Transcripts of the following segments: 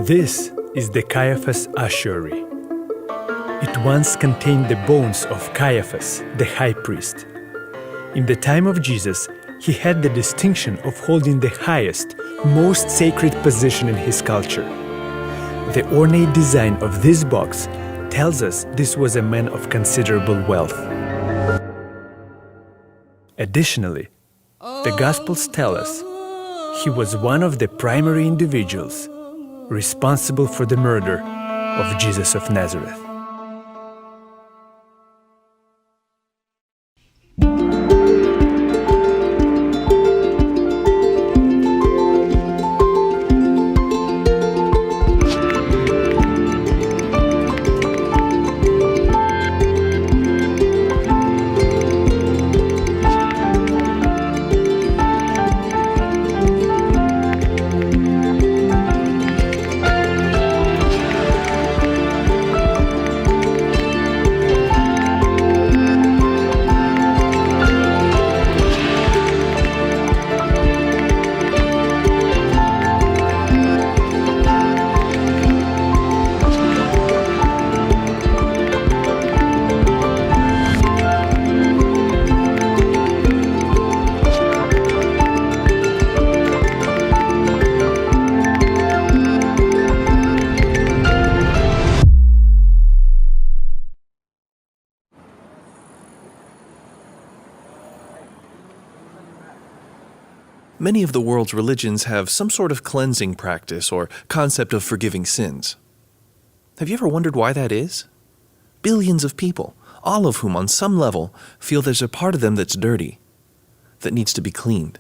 This is the Caiaphas ossuary. It once contained the bones of Caiaphas, the high priest. In the time of Jesus, he had the distinction of holding the highest, most sacred position in his culture. The ornate design of this box tells us this was a man of considerable wealth. Additionally, the Gospels tell us he was one of the primary individuals responsible for the murder of Jesus of Nazareth. Many of the world's religions have some sort of cleansing practice or concept of forgiving sins. Have you ever wondered why that is? Billions of people, all of whom on some level feel there's a part of them that's dirty, that needs to be cleaned.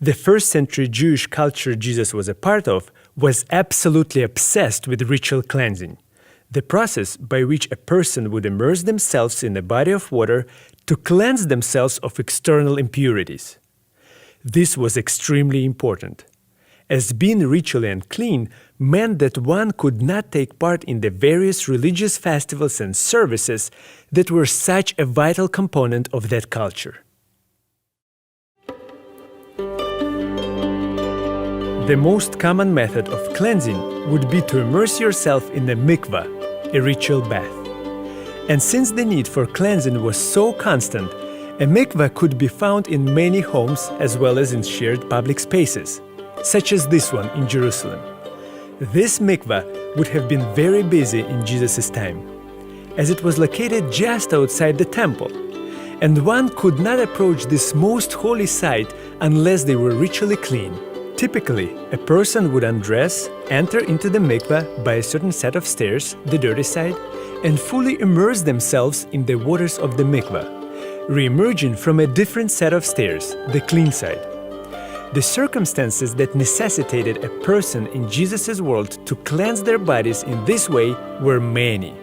The first century Jewish culture Jesus was a part of was absolutely obsessed with ritual cleansing, the process by which a person would immerse themselves in a body of water to cleanse themselves of external impurities. This was extremely important, as being ritually unclean meant that one could not take part in the various religious festivals and services that were such a vital component of that culture. The most common method of cleansing would be to immerse yourself in a mikvah, a ritual bath. And since the need for cleansing was so constant, a mikvah could be found in many homes as well as in shared public spaces, such as this one in Jerusalem. This mikvah would have been very busy in Jesus' time, as it was located just outside the temple, and one could not approach this most holy site unless they were ritually clean. Typically, a person would undress, enter into the mikvah by a certain set of stairs, the dirty side, and fully immerse themselves in the waters of the mikvah, re-emerging from a different set of stairs, the clean side. The circumstances that necessitated a person in Jesus' world to cleanse their bodies in this way were many.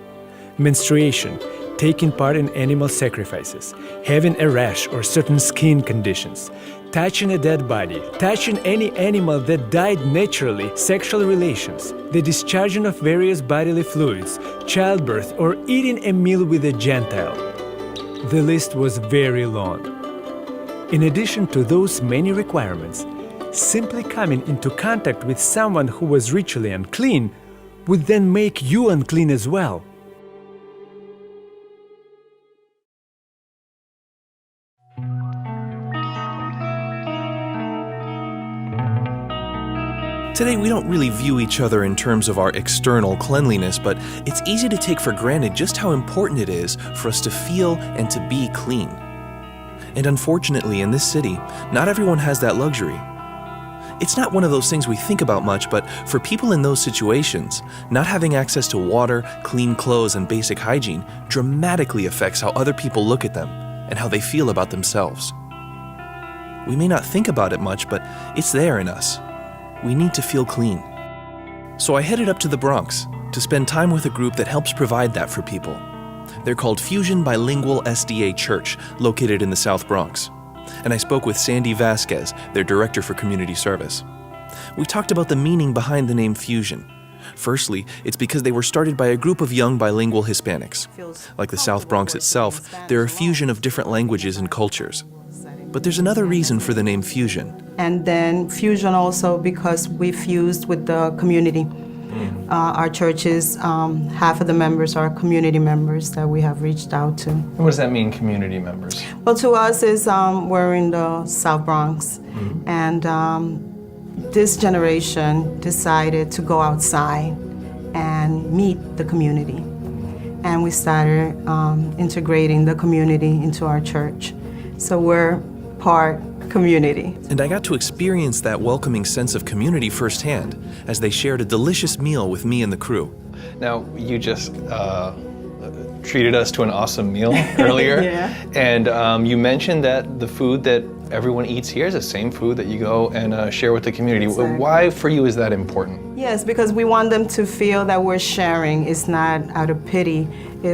Menstruation, taking part in animal sacrifices, having a rash or certain skin conditions, touching a dead body, touching any animal that died naturally, sexual relations, the discharging of various bodily fluids, childbirth, or eating a meal with a Gentile. The list was very long. In addition to those many requirements, simply coming into contact with someone who was ritually unclean would then make you unclean as well. Today, we don't really view each other in terms of our external cleanliness, but it's easy to take for granted just how important it is for us to feel and to be clean. And unfortunately, in this city, not everyone has that luxury. It's not one of those things we think about much, but for people in those situations, not having access to water, clean clothes, and basic hygiene dramatically affects how other people look at them and how they feel about themselves. We may not think about it much, but it's there in us. We need to feel clean. So I headed up to the Bronx to spend time with a group that helps provide that for people. They're called Fusion Bilingual SDA Church, located in the South Bronx. And I spoke with Sandy Vasquez, their director for community service. We talked about the meaning behind the name Fusion. Firstly, it's because they were started by a group of young bilingual Hispanics. Like the South Bronx itself, they're a fusion of different languages and cultures. But there's another reason for the name fusion. And then fusion also because we fused with the community. Our churches, half of the members are community members that we have reached out to. What does that mean, community members? Well, to us is we're in the South Bronx, and this generation decided to go outside and meet the community. And we started integrating the community into our church. So we're part community. And I got to experience that welcoming sense of community firsthand as they shared a delicious meal with me and the crew. Now, you just treated us to an awesome meal earlier. Yeah. And you mentioned that the food that everyone eats here is the same food that you go and share with the community. Exactly. Why for you is that important? Yes, because we want them to feel that we're sharing. It's not out of pity.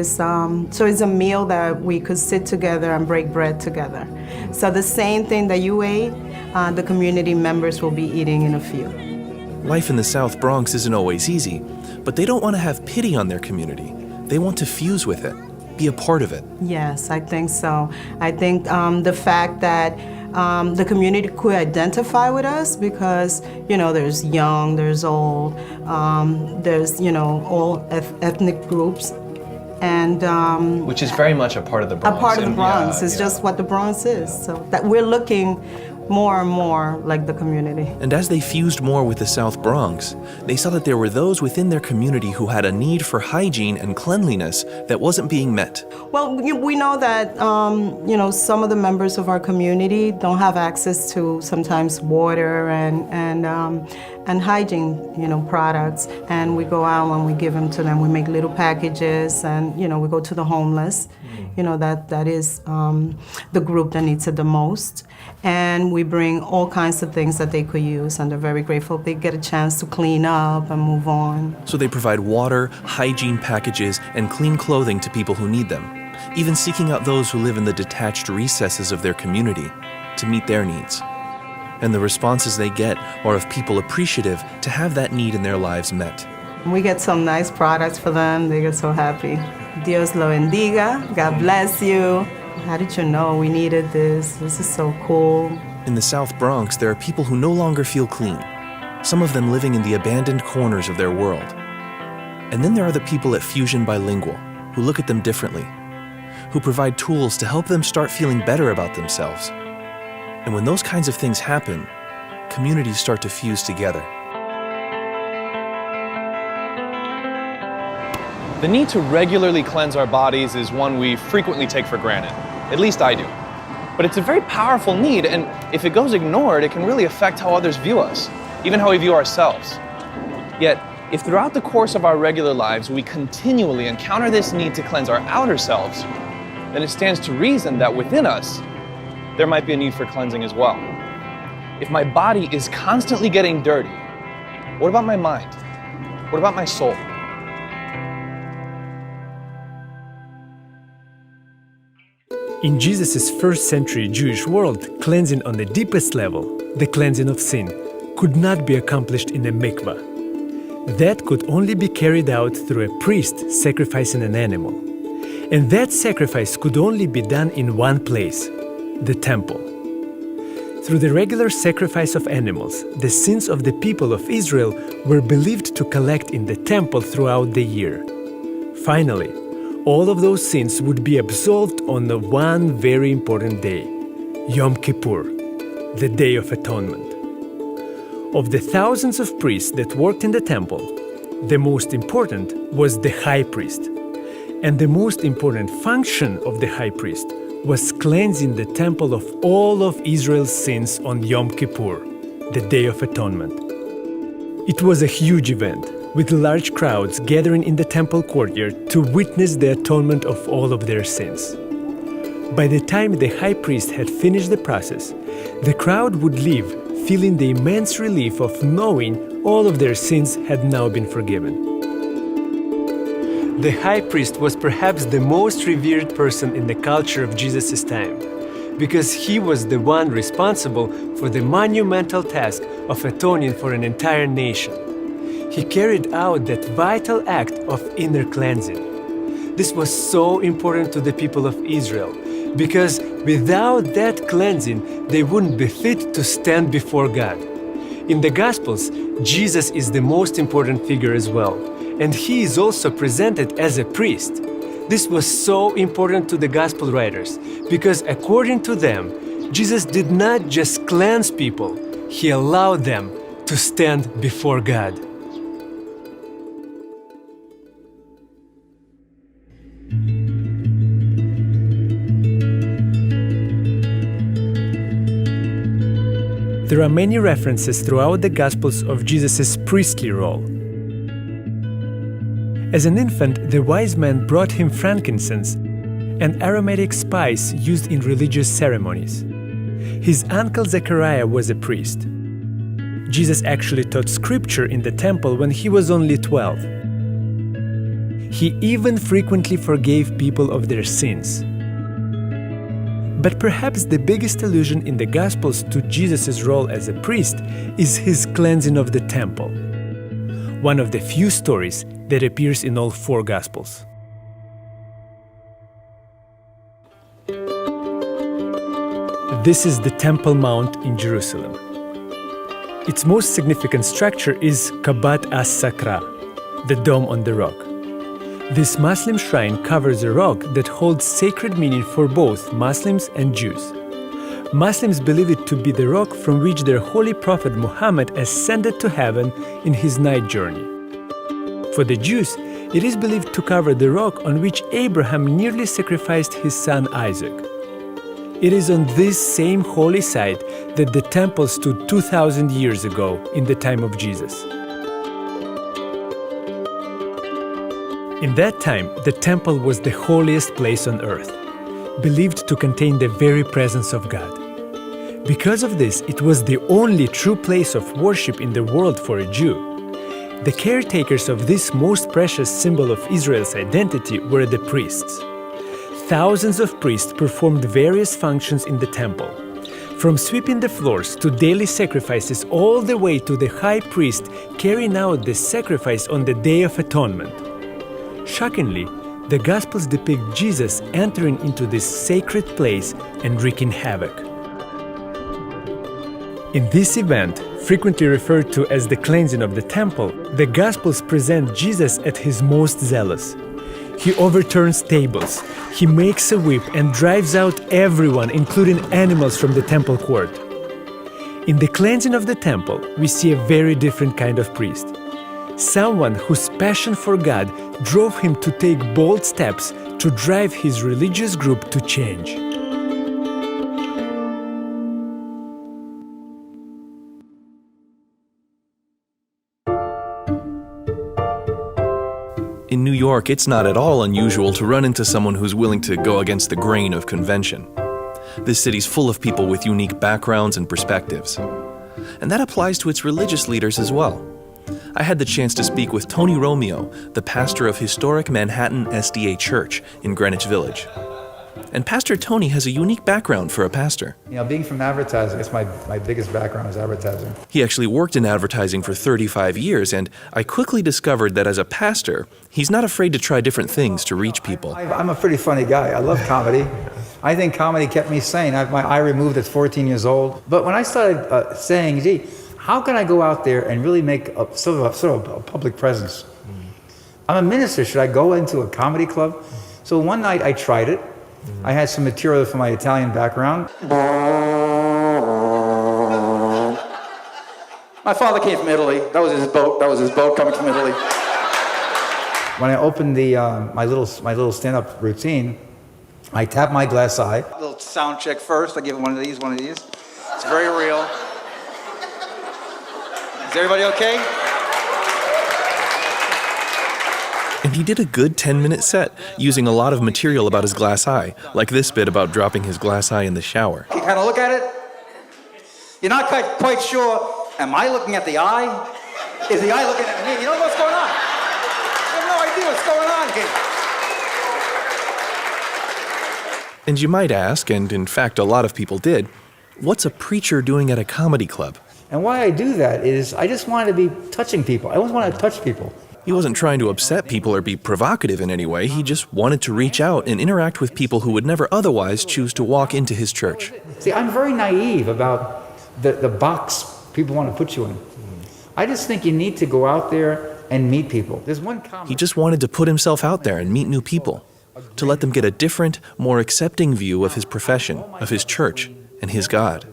So it's a meal that we could sit together and break bread together. So the same thing that you ate, the community members will be eating in a few. Life in the South Bronx isn't always easy, but they don't want to have pity on their community. They want to fuse with it, be a part of it. Yes, I think so. I think the fact that the community could identify with us because, there's young, there's old, there's, all ethnic groups. And which is very much a part of the Bronx. A part of the Bronx. Yeah, it's just what the Bronx is. Yeah. So that we're looking more and more like the community. And as they fused more with the South Bronx, they saw that there were those within their community who had a need for hygiene and cleanliness that wasn't being met. Well, we know that, some of the members of our community don't have access to sometimes water and hygiene, products. And we go out and we give them to them. We make little packages and, we go to the homeless. That is the group that needs it the most. And we bring all kinds of things that they could use, and they're very grateful they get a chance to clean up and move on. So they provide water, hygiene packages, and clean clothing to people who need them, even seeking out those who live in the detached recesses of their community to meet their needs. And the responses they get are of people appreciative to have that need in their lives met. We get some nice products for them. They get so happy. Dios lo bendiga. God bless you. How did you know we needed this? This is so cool. In the South Bronx, there are people who no longer feel clean, some of them living in the abandoned corners of their world. And then there are the people at Fusion Bilingual, who look at them differently, who provide tools to help them start feeling better about themselves. And when those kinds of things happen, communities start to fuse together. The need to regularly cleanse our bodies is one we frequently take for granted. At least I do. But it's a very powerful need, and if it goes ignored, it can really affect how others view us, even how we view ourselves. Yet, if throughout the course of our regular lives we continually encounter this need to cleanse our outer selves, then it stands to reason that within us, there might be a need for cleansing as well. If my body is constantly getting dirty, what about my mind? What about my soul? In Jesus' first century Jewish world, cleansing on the deepest level, the cleansing of sin, could not be accomplished in a mikvah. That could only be carried out through a priest sacrificing an animal. And that sacrifice could only be done in one place, the temple. Through the regular sacrifice of animals, the sins of the people of Israel were believed to collect in the temple throughout the year. Finally, all of those sins would be absolved on the one very important day, Yom Kippur, the Day of Atonement. Of the thousands of priests that worked in the temple, the most important was the high priest. And the most important function of the high priest was cleansing the temple of all of Israel's sins on Yom Kippur, the Day of Atonement. It was a huge event, with large crowds gathering in the temple courtyard to witness the atonement of all of their sins. By the time the high priest had finished the process, the crowd would leave feeling the immense relief of knowing all of their sins had now been forgiven. The high priest was perhaps the most revered person in the culture of Jesus' time, because he was the one responsible for the monumental task of atoning for an entire nation. He carried out that vital act of inner cleansing. This was so important to the people of Israel because without that cleansing, they wouldn't be fit to stand before God. In the Gospels, Jesus is the most important figure as well, and he is also presented as a priest. This was so important to the Gospel writers because according to them, Jesus did not just cleanse people, he allowed them to stand before God. There are many references throughout the Gospels of Jesus' priestly role. As an infant, the wise men brought him frankincense, an aromatic spice used in religious ceremonies. His uncle Zechariah was a priest. Jesus actually taught scripture in the temple when he was only 12. He even frequently forgave people of their sins. But perhaps the biggest allusion in the Gospels to Jesus' role as a priest is his cleansing of the temple, one of the few stories that appears in all 4 Gospels. This is the Temple Mount in Jerusalem. Its most significant structure is Kabat as-Sakra, the dome on the rock. This Muslim shrine covers a rock that holds sacred meaning for both Muslims and Jews. Muslims believe it to be the rock from which their holy prophet Muhammad ascended to heaven in his night journey. For the Jews, it is believed to cover the rock on which Abraham nearly sacrificed his son Isaac. It is on this same holy site that the temple stood 2,000 years ago in the time of Jesus. In that time, the temple was the holiest place on earth, believed to contain the very presence of God. Because of this, it was the only true place of worship in the world for a Jew. The caretakers of this most precious symbol of Israel's identity were the priests. Thousands of priests performed various functions in the temple, from sweeping the floors to daily sacrifices all the way to the high priest carrying out the sacrifice on the Day of Atonement. Shockingly, the Gospels depict Jesus entering into this sacred place and wreaking havoc. In this event, frequently referred to as the cleansing of the temple, the Gospels present Jesus at his most zealous. He overturns tables, he makes a whip and drives out everyone, including animals, from the temple court. In the cleansing of the temple, we see a very different kind of priest. Someone whose passion for God drove him to take bold steps to drive his religious group to change. In New York, it's not at all unusual to run into someone who's willing to go against the grain of convention. This city's full of people with unique backgrounds and perspectives. And that applies to its religious leaders as well. I had the chance to speak with Tony Romeo, the pastor of historic Manhattan SDA Church in Greenwich Village. And Pastor Tony has a unique background for a pastor. You know, being from advertising, it's my biggest background is advertising. He actually worked in advertising for 35 years, and I quickly discovered that as a pastor, he's not afraid to try different things to reach people. I'm a pretty funny guy. I love comedy. I think comedy kept me sane. I have my eye removed at 14 years old. But when I started saying, gee, how can I go out there and really make sort of a public presence? I'm a minister. Should I go into a comedy club? So one night I tried it. I had some material from my Italian background. My father came from Italy. That was his boat. That was his boat coming from Italy. When I opened my little stand-up routine, I tapped my glass eye. A little sound check first. I give him one of these. It's very real. Is everybody okay? And he did a good 10-minute set, using a lot of material about his glass eye, like this bit about dropping his glass eye in the shower. You kind of look at it. You're not quite sure, am I looking at the eye? Is the eye looking at me? You don't know what's going on. You have no idea what's going on here. And you might ask, and in fact a lot of people did, what's a preacher doing at a comedy club? And why I do that is I just want to be touching people. I always want to touch people. He wasn't trying to upset people or be provocative in any way. He just wanted to reach out and interact with people who would never otherwise choose to walk into his church. See, I'm very naive about the box people want to put you in. I just think you need to go out there and meet people. There's one comment. He just wanted to put himself out there and meet new people, to let them get a different, more accepting view of his profession, of his church, and his God.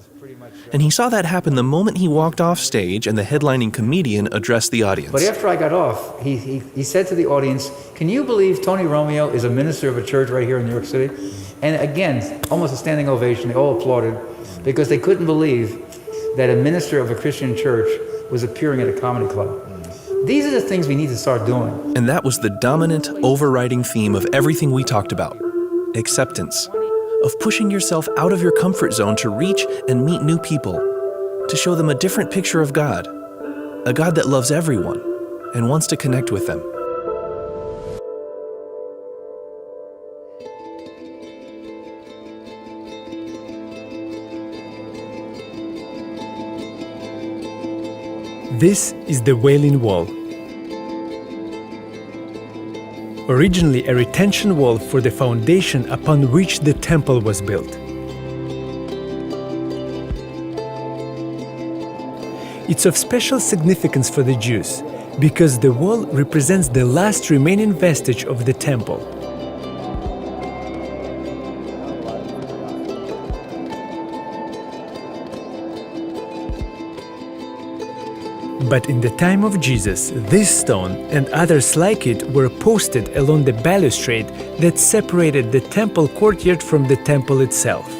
And he saw that happen the moment he walked off stage and the headlining comedian addressed the audience. But after I got off, he said to the audience, "Can you believe Tony Romeo is a minister of a church right here in New York City?" And again, almost a standing ovation. They all applauded because they couldn't believe that a minister of a Christian church was appearing at a comedy club. These are the things we need to start doing. And that was the dominant, overriding theme of everything we talked about: acceptance. Of pushing yourself out of your comfort zone to reach and meet new people, to show them a different picture of God, a God that loves everyone and wants to connect with them. This is the Wailing Wall. Originally a retention wall for the foundation upon which the temple was built. It's of special significance for the Jews because the wall represents the last remaining vestige of the temple. But in the time of Jesus, this stone and others like it were posted along the balustrade that separated the temple courtyard from the temple itself.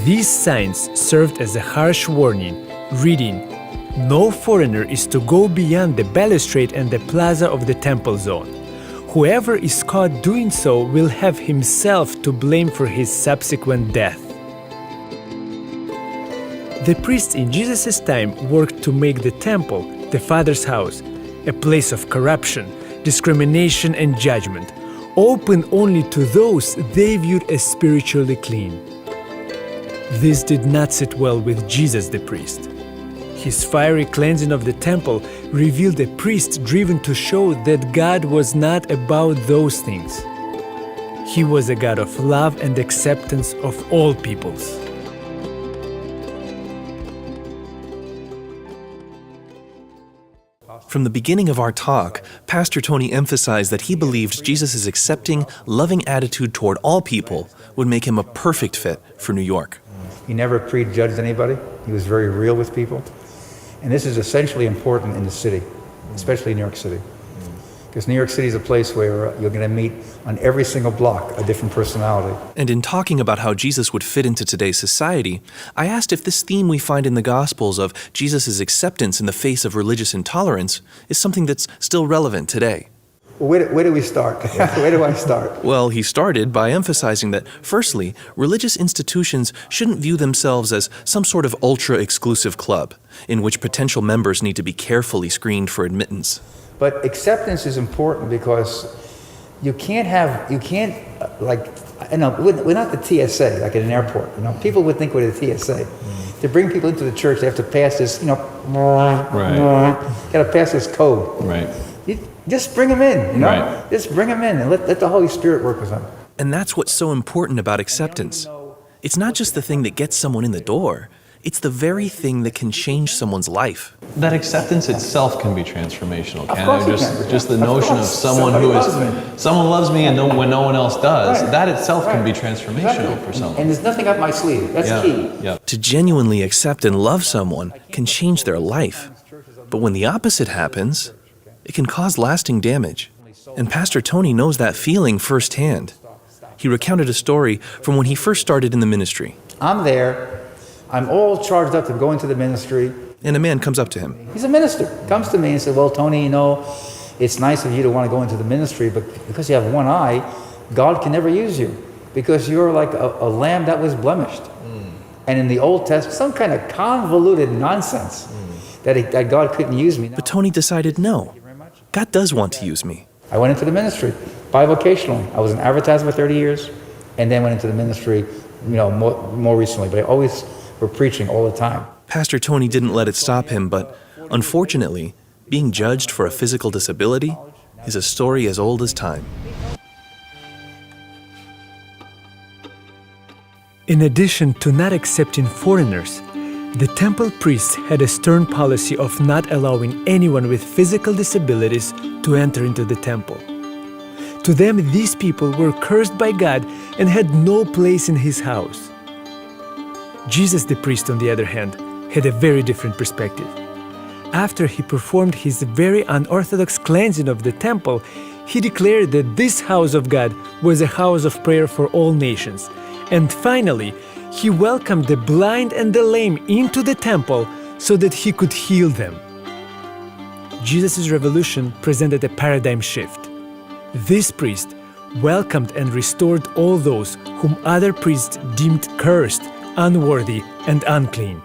These signs served as a harsh warning, reading, "No foreigner is to go beyond the balustrade and the plaza of the temple zone. Whoever is caught doing so will have himself to blame for his subsequent death." The priests in Jesus' time worked to make the temple, the Father's house, a place of corruption, discrimination and judgment, open only to those they viewed as spiritually clean. This did not sit well with Jesus the priest. His fiery cleansing of the temple revealed a priest driven to show that God was not about those things. He was a God of love and acceptance of all peoples. From the beginning of our talk, Pastor Tony emphasized that he believed Jesus' accepting, loving attitude toward all people would make him a perfect fit for New York. He never prejudged anybody. He was very real with people. And this is essentially important in the city, especially New York City. Because New York City is a place where you're going to meet on every single block a different personality. And in talking about how Jesus would fit into today's society, I asked if this theme we find in the Gospels of Jesus' acceptance in the face of religious intolerance is something that's still relevant today. Well, where do we start? Where do I start? Well, he started by emphasizing that, firstly, religious institutions shouldn't view themselves as some sort of ultra-exclusive club, in which potential members need to be carefully screened for admittance. But acceptance is important because we're not the TSA, like at an airport. People would think we're the TSA. To bring people into the church, they have to pass this, Right. got to pass this code. Right. You just bring them in, Right. Just bring them in and let the Holy Spirit work with them. And that's what's so important about acceptance. It's not just the thing that gets someone in the door. It's the very thing that can change someone's life. That acceptance itself can be transformational, Of can course it? it can. Just the Of notion of course. someone who is, Somebody loves me. someone loves me and when no one else does, Right. that itself can be Right. transformational Exactly. for someone. And there's nothing up my sleeve. That's key. Yeah. To genuinely accept and love someone can change their life. But when the opposite happens, it can cause lasting damage. And Pastor Tony knows that feeling firsthand. He recounted a story from when he first started in the ministry. I'm there. I'm all charged up to go into the ministry. And a man comes up to him. He's a minister. Comes to me and said, "Well, Tony, it's nice of you to want to go into the ministry, but because you have one eye, God can never use you because you're like a lamb that was blemished." And in the Old Testament, some kind of convoluted nonsense that God couldn't use me. But Tony decided, no, God does want to use me. I went into the ministry bivocationally. I was an advertiser for 30 years and then went into the ministry, more recently, but I always were preaching all the time. Pastor Tony didn't let it stop him, but unfortunately, Being judged for a physical disability is a story as old as time. In addition to not accepting foreigners, the temple priests had a stern policy of not allowing anyone with physical disabilities to enter into the temple. To them, these people were cursed by God and had no place in His house. Jesus the priest, on the other hand, had a very different perspective. After He performed His very unorthodox cleansing of the temple, He declared that this house of God was a house of prayer for all nations. And finally, He welcomed the blind and the lame into the temple so that He could heal them. Jesus' revolution presented a paradigm shift. This priest welcomed and restored all those whom other priests deemed cursed, unworthy, and unclean.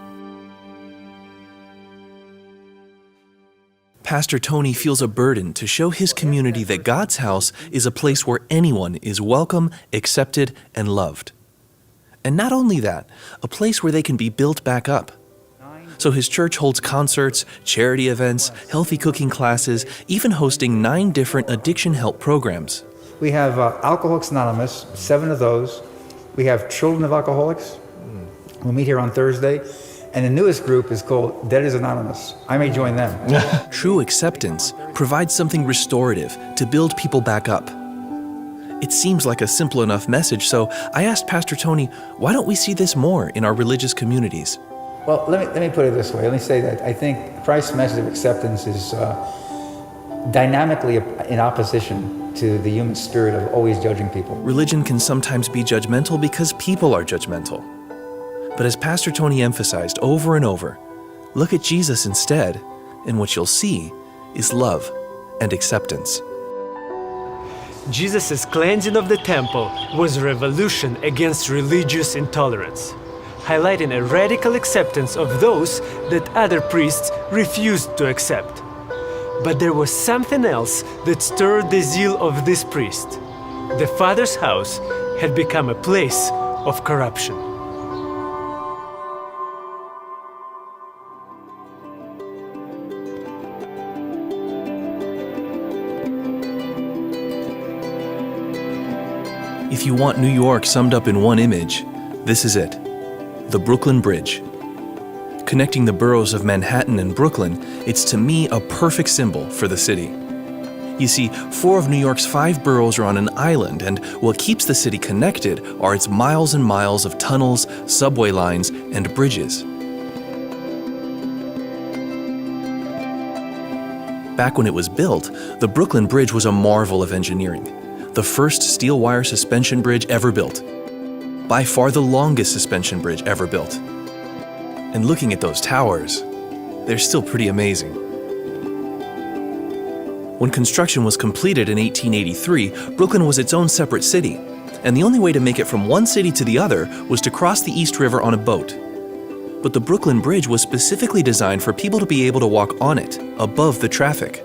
Pastor Tony feels a burden to show his community that God's house is a place where anyone is welcome, accepted, and loved. And not only that, a place where they can be built back up. So his church holds concerts, charity events, healthy cooking classes, even hosting 9 different addiction help programs. We have Alcoholics Anonymous, 7 of those. We have Children of Alcoholics. We'll meet here on Thursday. And the newest group is called Debtors Anonymous. I may join them. True acceptance provides something restorative to build people back up. It seems like a simple enough message, so I asked Pastor Tony, why don't we see this more in our religious communities? Well, let me put it this way. Let me say that I think Christ's message of acceptance is dynamically in opposition to the human spirit of always judging people. Religion can sometimes be judgmental because people are judgmental. But as Pastor Tony emphasized over and over, look at Jesus instead, and what you'll see is love and acceptance. Jesus' cleansing of the temple was a revolution against religious intolerance, highlighting a radical acceptance of those that other priests refused to accept. But there was something else that stirred the zeal of this priest. The Father's house had become a place of corruption. If you want New York summed up in one image, this is it: the Brooklyn Bridge. Connecting the boroughs of Manhattan and Brooklyn, it's to me a perfect symbol for the city. You see, 4 of New York's 5 boroughs are on an island, and what keeps the city connected are its miles and miles of tunnels, subway lines, and bridges. Back when it was built, the Brooklyn Bridge was a marvel of engineering. The first steel wire suspension bridge ever built. By far the longest suspension bridge ever built. And looking at those towers, they're still pretty amazing. When construction was completed in 1883, Brooklyn was its own separate city, and the only way to make it from one city to the other was to cross the East River on a boat. But the Brooklyn Bridge was specifically designed for people to be able to walk on it, above the traffic.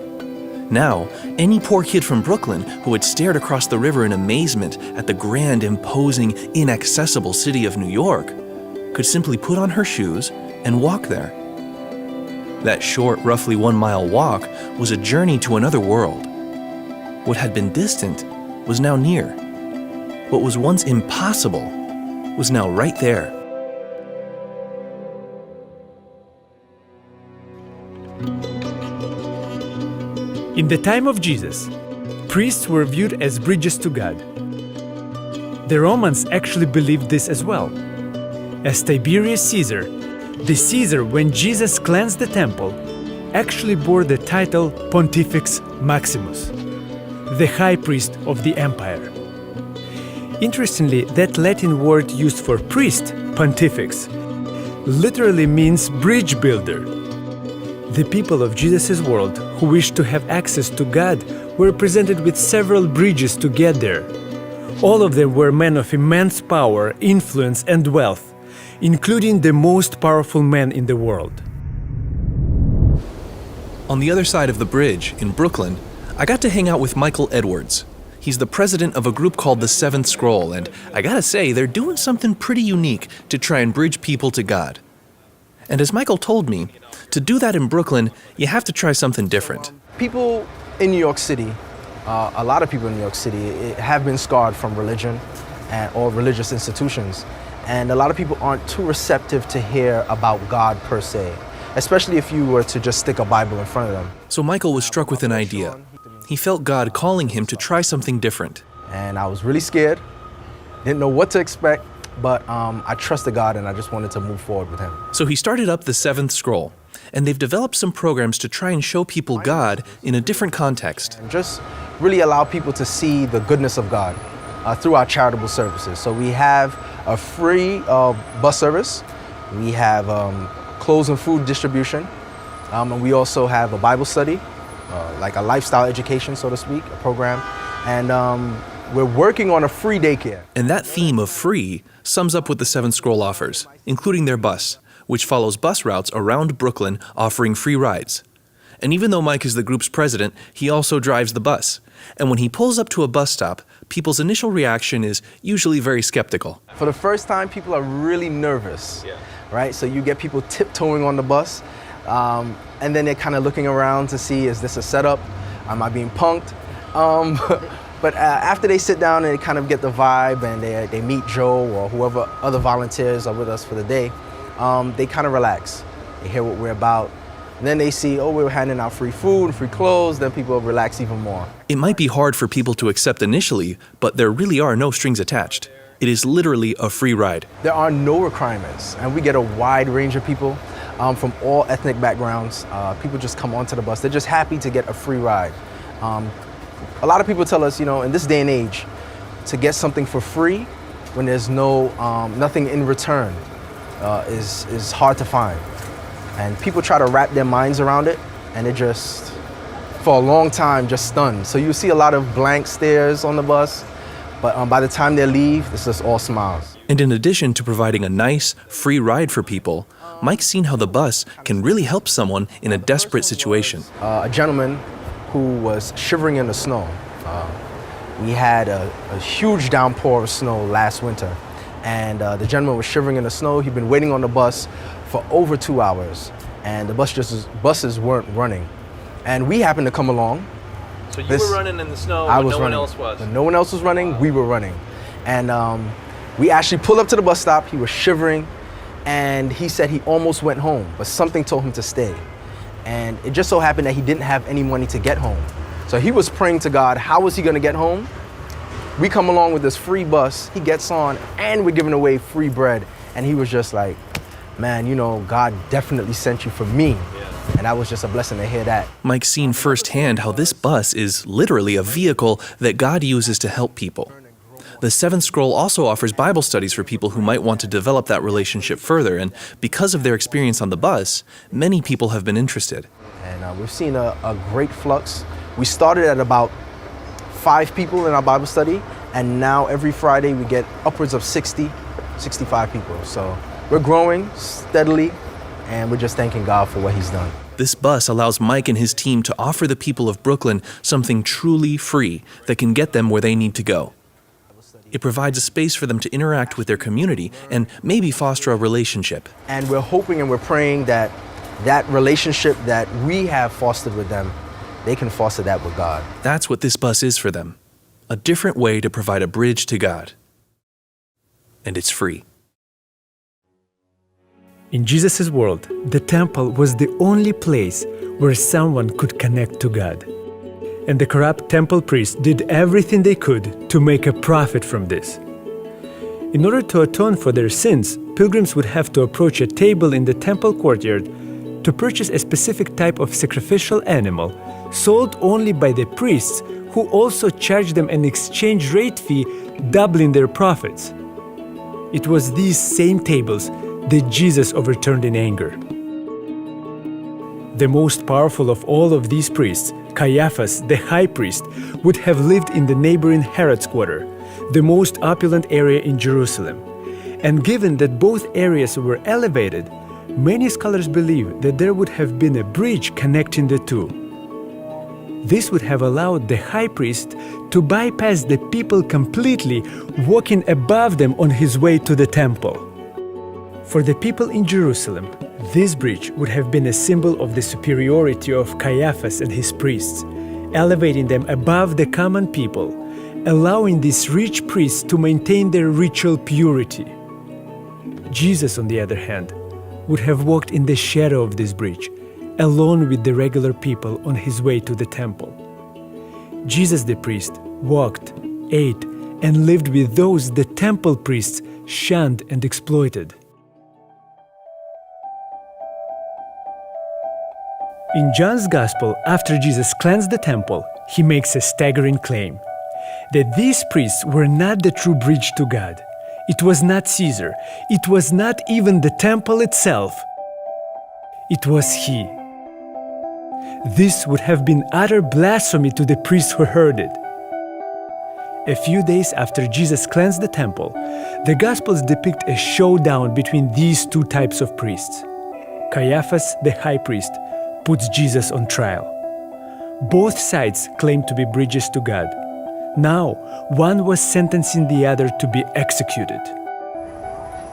Now, any poor kid from Brooklyn who had stared across the river in amazement at the grand, imposing, inaccessible city of New York could simply put on her shoes and walk there. That short, roughly 1-mile walk was a journey to another world. What had been distant was now near. What was once impossible was now right there. In the time of Jesus, priests were viewed as bridges to God. The Romans actually believed this as well. As Tiberius Caesar, the Caesar, when Jesus cleansed the temple, actually bore the title Pontifex Maximus, the high priest of the empire. Interestingly, that Latin word used for priest, pontifex, literally means bridge builder. The people of Jesus' world who wished to have access to God were presented with several bridges to get there. All of them were men of immense power, influence, and wealth, including the most powerful men in the world. On the other side of the bridge, in Brooklyn, I got to hang out with Michael Edwards. He's the president of a group called the Seventh Scroll, and I gotta say, they're doing something pretty unique to try and bridge people to God. And as Michael told me, to do that in Brooklyn, you have to try something different. People in New York City, a lot of people in New York City have been scarred from religion or religious institutions. And a lot of people aren't too receptive to hear about God per se, especially if you were to just stick a Bible in front of them. So Michael was struck with an idea. He felt God calling him to try something different. And I was really scared, didn't know what to expect, but I trusted God and I just wanted to move forward with him. So he started up the Seventh Scroll, and they've developed some programs to try and show people God in a different context. And just really allow people to see the goodness of God through our charitable services. So we have a free bus service, we have clothes and food distribution, and we also have a Bible study, like a lifestyle education, so to speak, a program, and we're working on a free daycare. And that theme of free sums up what the Seventh Scroll offers, including their bus, which follows bus routes around Brooklyn offering free rides. And even though Mike is the group's president, he also drives the bus. And when he pulls up to a bus stop, people's initial reaction is usually very skeptical. For the first time, people are really nervous, right? So you get people tiptoeing on the bus, and then they're kind of looking around to see, is this a setup? Am I being punked? But after they sit down and they kind of get the vibe and they meet Joe or whoever other volunteers are with us for the day, they kind of relax. They hear what we're about. And then they see, oh, we're handing out free food, free clothes, then people relax even more. It might be hard for people to accept initially, but there really are no strings attached. It is literally a free ride. There are no requirements, and we get a wide range of people from all ethnic backgrounds. People just come onto the bus. They're just happy to get a free ride. A lot of people tell us, in this day and age, to get something for free when there's nothing in return is hard to find. And people try to wrap their minds around it, and they're just, for a long time, just stunned. So you see a lot of blank stares on the bus, but by the time they leave, it's just all smiles. And in addition to providing a nice, free ride for people, Mike's seen how the bus can really help someone in a desperate situation. A gentleman who was shivering in the snow. We had a huge downpour of snow last winter, and the gentleman was shivering in the snow. He'd been waiting on the bus for over 2 hours, and the buses weren't running. And we happened to come along. So you were running in the snow I when was no running. one else was? When no one else was running, we were running. And we actually pulled up to the bus stop. He was shivering, and he said he almost went home, but something told him to stay. And it just so happened that he didn't have any money to get home. So he was praying to God, how was he gonna get home? We come along with this free bus, he gets on, and we're giving away free bread. And he was just like, man, God definitely sent you for me. And that was just a blessing to hear that. Mike's seen firsthand how this bus is literally a vehicle that God uses to help people. The Seventh Scroll also offers Bible studies for people who might want to develop that relationship further, and because of their experience on the bus, many people have been interested. And we've seen a great flux. We started at about 5 people in our Bible study, and now every Friday we get upwards of 60, 65 people. So we're growing steadily, and we're just thanking God for what he's done. This bus allows Mike and his team to offer the people of Brooklyn something truly free that can get them where they need to go. It provides a space for them to interact with their community and maybe foster a relationship. And we're hoping and we're praying that that relationship that we have fostered with them, they can foster that with God. That's what this bus is for them. A different way to provide a bridge to God. And it's free. In Jesus' world, the temple was the only place where someone could connect to God. And the corrupt temple priests did everything they could to make a profit from this. In order to atone for their sins, pilgrims would have to approach a table in the temple courtyard to purchase a specific type of sacrificial animal sold only by the priests, who also charged them an exchange rate fee, doubling their profits. It was these same tables that Jesus overturned in anger. The most powerful of all of these priests, Caiaphas, the high priest, would have lived in the neighboring Herod's quarter, the most opulent area in Jerusalem. And given that both areas were elevated, many scholars believe that there would have been a bridge connecting the two. This would have allowed the high priest to bypass the people completely, walking above them on his way to the temple. For the people in Jerusalem, this bridge would have been a symbol of the superiority of Caiaphas and his priests, elevating them above the common people, allowing these rich priests to maintain their ritual purity. Jesus, on the other hand, would have walked in the shadow of this bridge, alone with the regular people on his way to the temple. Jesus the priest walked, ate, and lived with those the temple priests shunned and exploited. In John's Gospel, after Jesus cleansed the temple, he makes a staggering claim that these priests were not the true bridge to God. It was not Caesar. It was not even the temple itself. It was he. This would have been utter blasphemy to the priests who heard it. A few days after Jesus cleansed the temple, the Gospels depict a showdown between these two types of priests. Caiaphas, the high priest, puts Jesus on trial. Both sides claim to be bridges to God. Now, one was sentencing the other to be executed.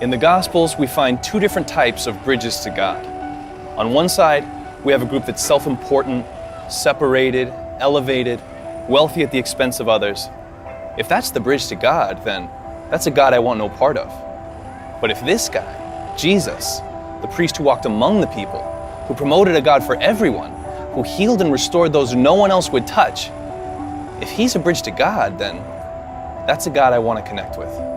In the Gospels, we find two different types of bridges to God. On one side, we have a group that's self-important, separated, elevated, wealthy at the expense of others. If that's the bridge to God, then that's a God I want no part of. But if this guy, Jesus, the priest who walked among the people, who promoted a God for everyone, who healed and restored those no one else would touch, if he's a bridge to God, then that's a God I want to connect with.